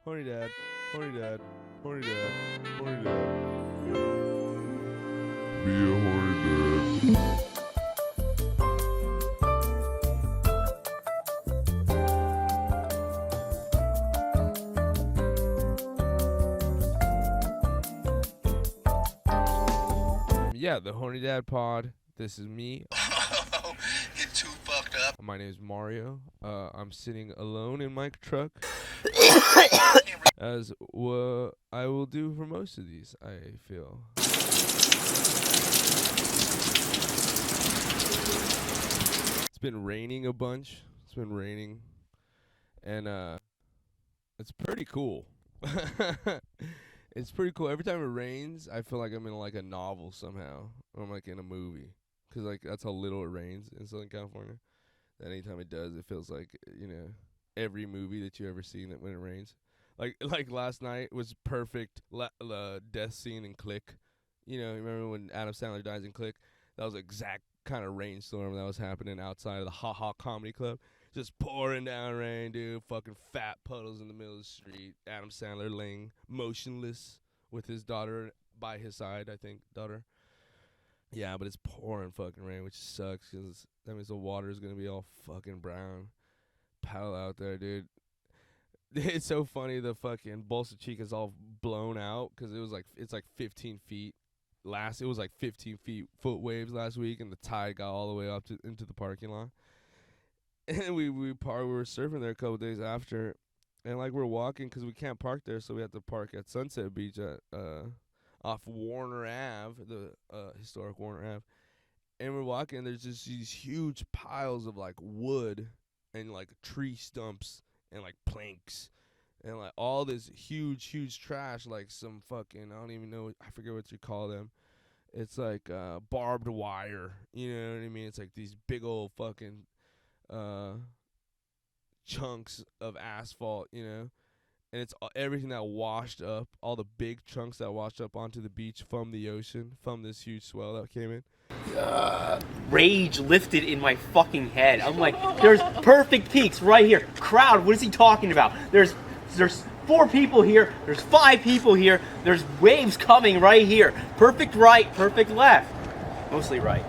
Horny dad. Horny dad. Horny dad. Horny dad. Be a horny dad. Yeah, the Horny Dad Pod. This is me. You're too fucked up. My name is Mario. I'm sitting alone in my truck. As what I will do for most of these, I feel. It's been raining a bunch. It's been raining. And it's pretty cool. It's pretty cool. Every time it rains, I feel like I'm in like a novel somehow. Or I'm like in a movie. Because like that's how little it rains in Southern California. That anytime it does, it feels like, you know, every movie that you ever seen that when it rains. Like last night was perfect death scene in Click. You know, remember when Adam Sandler dies in Click? That was the exact kind of rainstorm that was happening outside of the Ha Ha Comedy Club. Just pouring down rain, dude. Fucking fat puddles in the middle of the street. Adam Sandler laying motionless with his daughter by his side, I think, daughter. Yeah, but it's pouring fucking rain, which sucks because that means the water is going to be all fucking brown. Paddle out there, dude. It's so funny, the fucking Bolsa is all blown out because it's like 15 feet. It was like 15 foot waves last week, and the tide got all the way up into the parking lot. And we were surfing there a couple days after, and like we're walking because we can't park there, so we have to park at Sunset Beach at off Warner Ave, the historic Warner Ave. And we're walking, there's just these huge piles of like wood and like tree stumps and like planks and like all this huge trash, like some fucking, I don't even know, I forget what you call them. It's like barbed wire, you know what I mean? It's like these big old fucking chunks of asphalt, you know, and it's everything that washed up, all the big chunks that washed up onto the beach from the ocean, from this huge swell that came in. Rage lifted in my fucking head. I'm like, there's perfect peaks right here. Crowd, what is he talking about? There's 4 people here. There's 5 people here. There's waves coming right here. Perfect right, perfect left. Mostly right.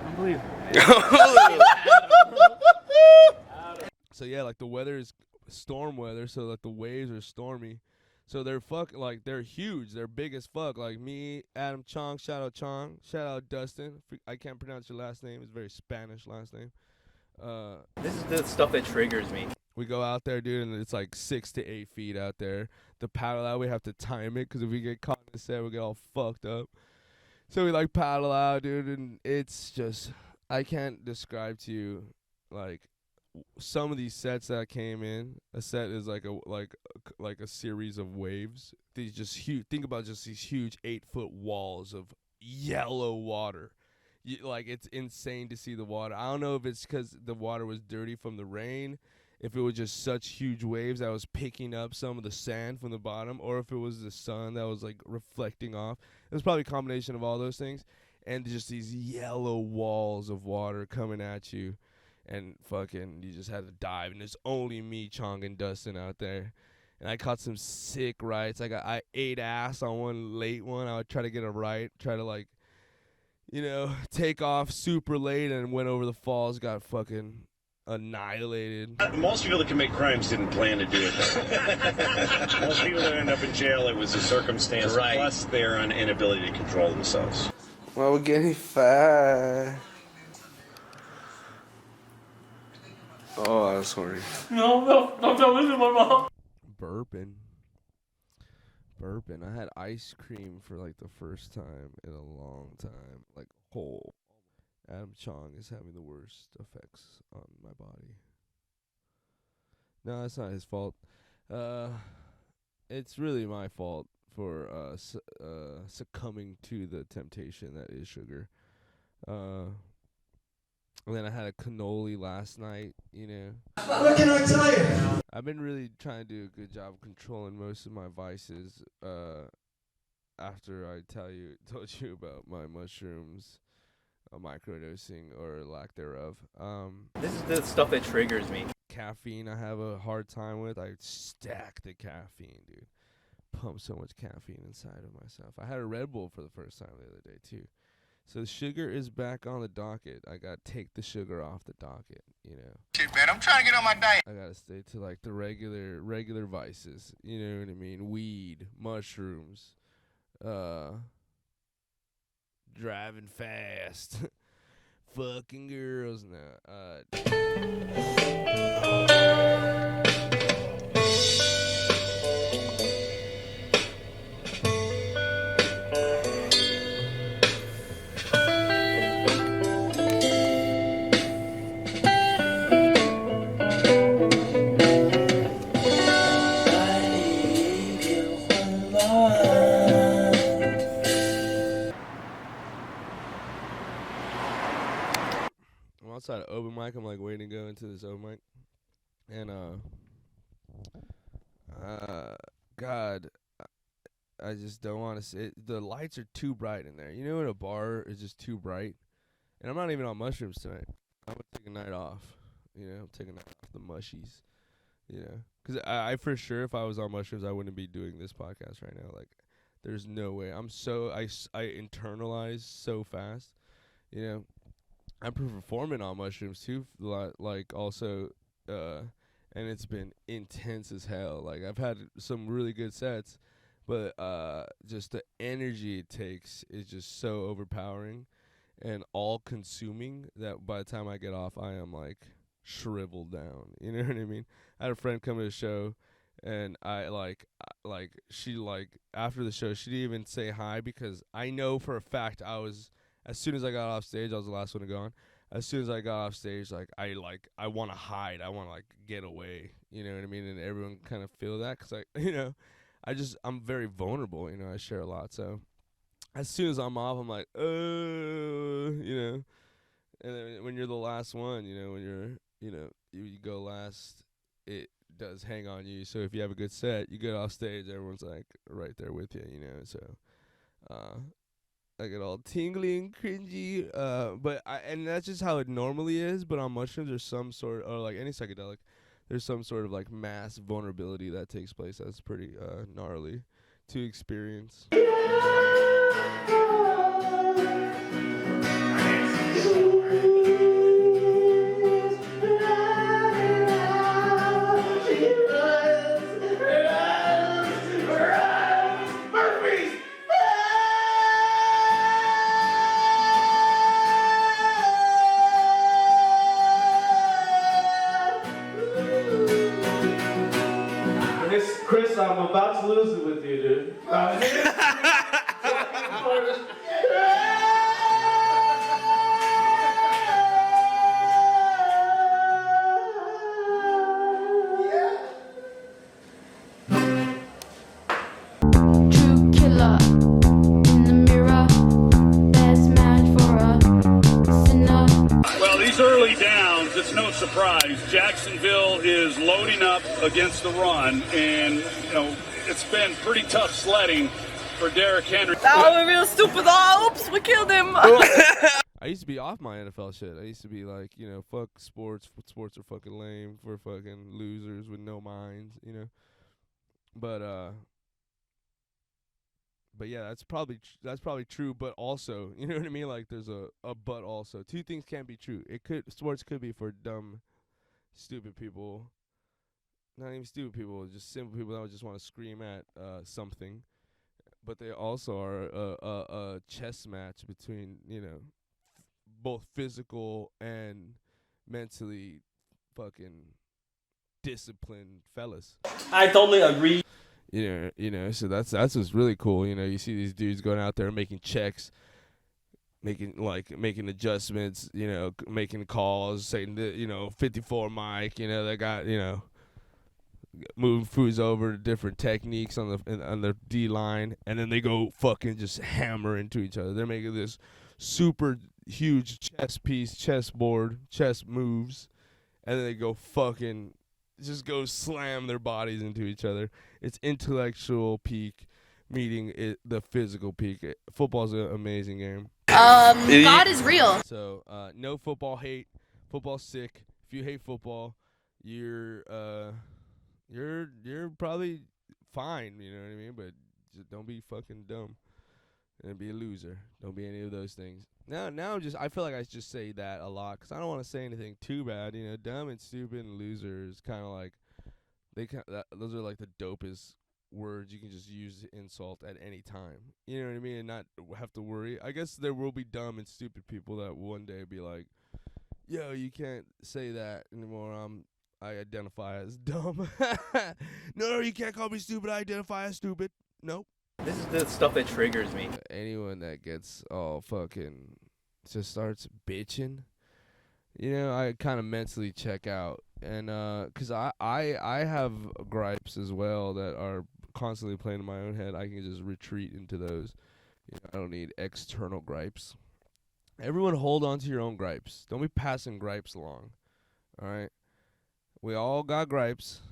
Unbelievable. So yeah, like the weather is storm weather, so like the waves are stormy. So they're they're huge. They're big as fuck. Like me, Adam Chong, shout out Chong, shout out Dustin. I can't pronounce your last name. It's a very Spanish last name. This is the stuff that triggers me. We go out there, dude, and it's like 6 to 8 feet out there. The paddle out, we have to time it because if we get caught in the sand, we get all fucked up. So we like paddle out, dude, and it's just, I can't describe to you like some of these sets that came in. A set is like a series of waves. These just huge. Think about just these huge 8-foot walls of yellow water. Like it's insane to see the water. I don't know if it's because the water was dirty from the rain, if it was just such huge waves that was picking up some of the sand from the bottom, or if it was the sun that was like reflecting off. It was probably a combination of all those things, and just these yellow walls of water coming at you. And fucking, you just had to dive. And there's only me, Chong, and Dustin out there. And I caught some sick rights. I ate ass on one late one. I would try to get a right. Try to, like, you know, take off super late and went over the falls. Got fucking annihilated. Most people that commit crimes didn't plan to do it. Most people that end up in jail, it was a circumstance. Right. Plus their inability to control themselves. Well, we're getting fat. Oh, I'm sorry. No, don't listen to my mom. Burping. I had ice cream for like the first time in a long time. Like whole. Adam Chong is having the worst effects on my body. No, it's not his fault. It's really my fault for succumbing to the temptation that is sugar. And then I had a cannoli last night, you know. What can I tell you? I've been really trying to do a good job of controlling most of my vices. After I told you about my mushrooms microdosing or lack thereof. This is the stuff that triggers me. Caffeine I have a hard time with. I stack the caffeine, dude. Pump so much caffeine inside of myself. I had a Red Bull for the first time the other day too. So the sugar is back on the docket. I got to take the sugar off the docket, you know. Shit, man, I'm trying to get on my diet. I got to stay to like the regular vices, you know what I mean? Weed, mushrooms, driving fast, fucking girls now. Outside of open mic, I'm like waiting to go into this open mic, and God, I just don't want to sit. The lights are too bright in there. You know, when a bar is just too bright, and I'm not even on mushrooms tonight. I'm gonna take a night off. You know, I'm taking a night off the mushies. You know, because I for sure, if I was on mushrooms, I wouldn't be doing this podcast right now. Like, there's no way. I internalize so fast. You know. I'm performing on mushrooms too, like also, and it's been intense as hell. Like, I've had some really good sets, but just the energy it takes is just so overpowering and all-consuming that by the time I get off, I am like shriveled down. You know what I mean? I had a friend come to the show, and she after the show, she didn't even say hi because I know for a fact as soon as I got off stage, I was the last one to go on. As soon as I got off stage, I want to hide. I want to, get away. You know what I mean? And everyone kind of feel that because, I'm very vulnerable. You know, I share a lot. So as soon as I'm off, I'm like, you know. And then when you're the last one, you know, when you go last, it does hang on you. So if you have a good set, you get off stage, everyone's, right there with you, you know. So, I get all tingly and cringy, and that's just how it normally is. But on mushrooms, there's some sort, or any psychedelic, there's some sort of mass vulnerability that takes place. That's pretty gnarly to experience. Chris, I'm about to lose it with you, dude. True killer in the mirror. Best match for a sinner. Well, these early downs, it's no surprise. Jacksonville is loading up against the run, and, it's been pretty tough sledding for Derrick Henry. That was real stupid. Oh, oops, we killed him. I used to be off my NFL shit. I used to be like, fuck sports. Sports are fucking lame for fucking losers with no minds, you know. But yeah, that's probably true. But also, you know what I mean? Like, there's a but also. Two things can't be true. Sports could be for dumb, stupid people. Not even stupid people, just simple people that would just want to scream at something. But they also are a chess match between, both physical and mentally fucking disciplined fellas. I totally agree. So that's what's really cool. You see these dudes going out there making checks, making adjustments, making calls, saying that, 54 mic, they got, moving foods over to different techniques on the D line, and then they go fucking just hammer into each other. They're making this super huge chessboard, chess moves, and then they go fucking just go slam their bodies into each other. It's intellectual peak meeting the physical peak. Football's an amazing game. God is real. So no football hate. Football's sick. If you hate football, you're probably fine. You know what I mean? But just don't be fucking dumb and be a loser. Don't be any of those things. Now I feel like I just say that a lot because I don't want to say anything too bad. You know, dumb and stupid and loser is kind of like those are like the dopest words you can just use to insult at any time. You know what I mean? And not have to worry. I guess there will be dumb and stupid people that one day be like, yo, you can't say that anymore. I identify as dumb. No, you can't call me stupid. I identify as stupid. Nope. This is the stuff that triggers me. Anyone that gets all fucking just starts bitching, you know, I kind of mentally check out. And 'cause I have gripes as well that are constantly playing in my own head. I can just retreat into those. You know, I don't need external gripes. Everyone hold on to your own gripes. Don't be passing gripes along. All right? We all got gripes.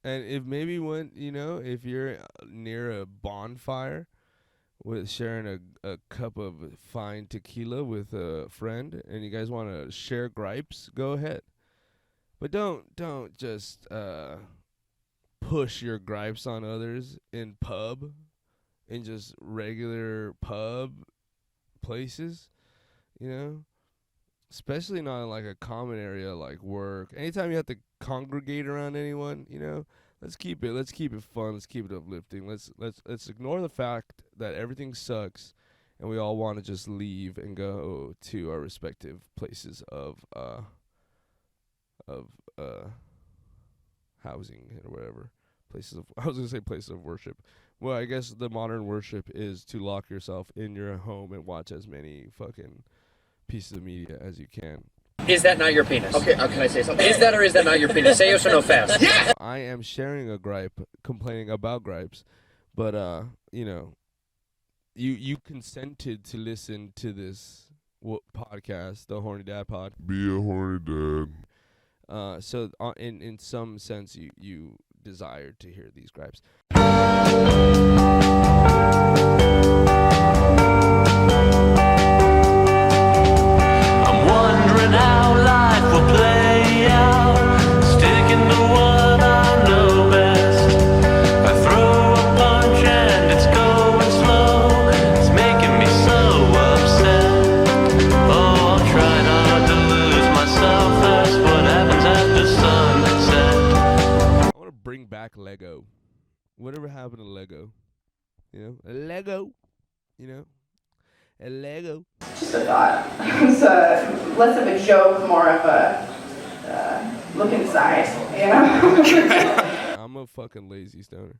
And if maybe if you're near a bonfire with sharing a cup of fine tequila with a friend and you guys want to share gripes, go ahead. But don't just push your gripes on others in just regular pub places, you know? Especially not in like a common area like work. Anytime you have to congregate around anyone, you know, let's keep it fun, let's keep it uplifting. Let's ignore the fact that everything sucks and we all want to just leave and go to our respective places of housing or whatever. I was going to say places of worship. Well, I guess the modern worship is to lock yourself in your home and watch as many fucking pieces of media as you can. Is that not your penis? Okay, can I say something? Is that or is that not your penis? Say yes or no fast. Yeah! I am sharing a gripe, complaining about gripes, but, you know, you consented to listen to this podcast, the Horny Dad Pod. Be a horny dad. So in some sense, you desired to hear these gripes. Wondering how life will play out, sticking to what I know best. I throw a punch and it's going slow, it's making me so upset. Oh, I'll try not to lose myself, that's what happens after sunset. I want to bring back Lego. Whatever happened to Lego? You know, a Lego. You know, a Lego. Just a thought. It was less of a joke, more of a look inside, you know? I'm a fucking lazy stoner.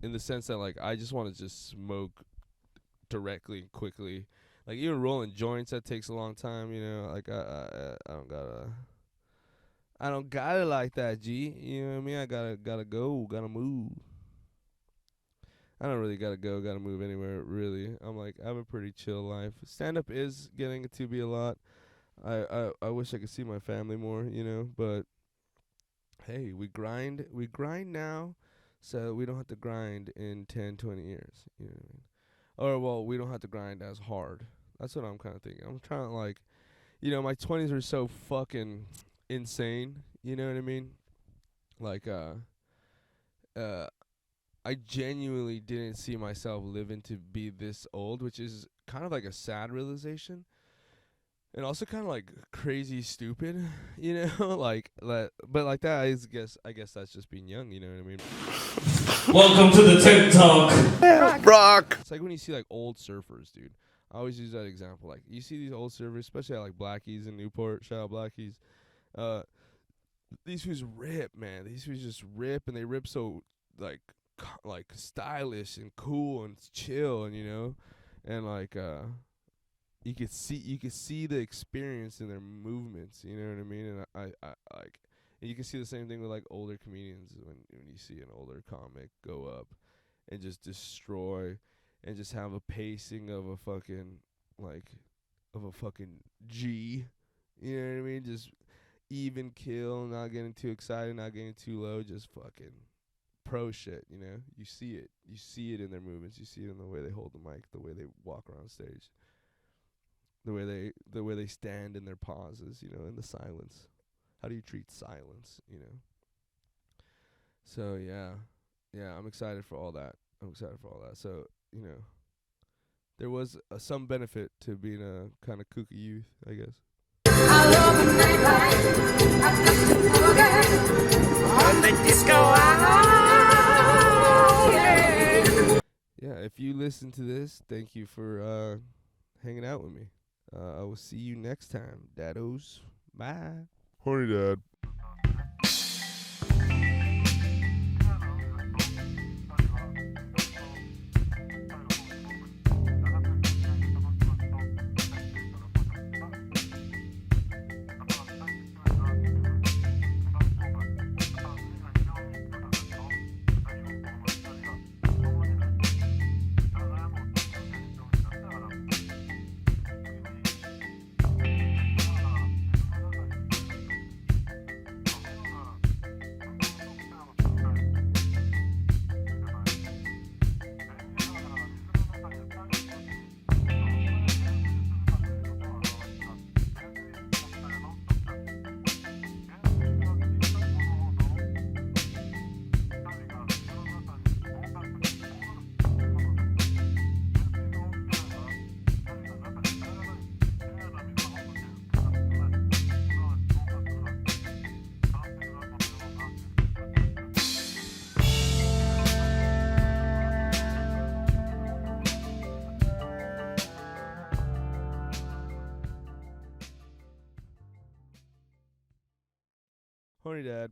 In the sense that, like, I just want to just smoke directly and quickly. Like, even rolling joints, that takes a long time, you know? Like, I don't got it like that, G. You know what I mean? I gotta go, gotta move. I don't really gotta move anywhere, really. I have a pretty chill life. Stand-up is getting to be a lot. I wish I could see my family more, you know, but hey, we grind now, so we don't have to grind in 10, 20 years, you know what I mean? Or, well, we don't have to grind as hard. That's what I'm kind of thinking. I'm trying to, like, you know, my 20s were so fucking insane, you know what I mean? Like, I genuinely didn't see myself living to be this old, which is kind of like a sad realization. And also kind of like crazy stupid, you know? But like that, I guess that's just being young, you know what I mean? Welcome to the TED Talk. Rock. It's like when you see like old surfers, dude. I always use that example. Like you see these old surfers, especially at like Blackies in Newport, shout out Blackies. These dudes rip, man. These dudes just rip, and they rip so like stylish and cool and chill, and you know, and like you could see the experience in their movements, you know what I mean? And I like, and you can see the same thing with like older comedians when you see an older comic go up and just destroy and just have a pacing of a fucking G, you know what I mean? Just even kill, not getting too excited, not getting too low, just fucking pro shit, you know? You see it. You see it in their movements. You see it in the way they hold the mic, the way they walk around stage, the way they stand in their pauses, you know, in the silence. How do you treat silence, you know? So yeah, I'm excited for all that. So, you know, there was some benefit to being a kind of kooky youth, I guess. Yeah, if you listen to this, thank you for hanging out with me. I will see you next time, dados. Bye. Horny Dad. Horny Dad.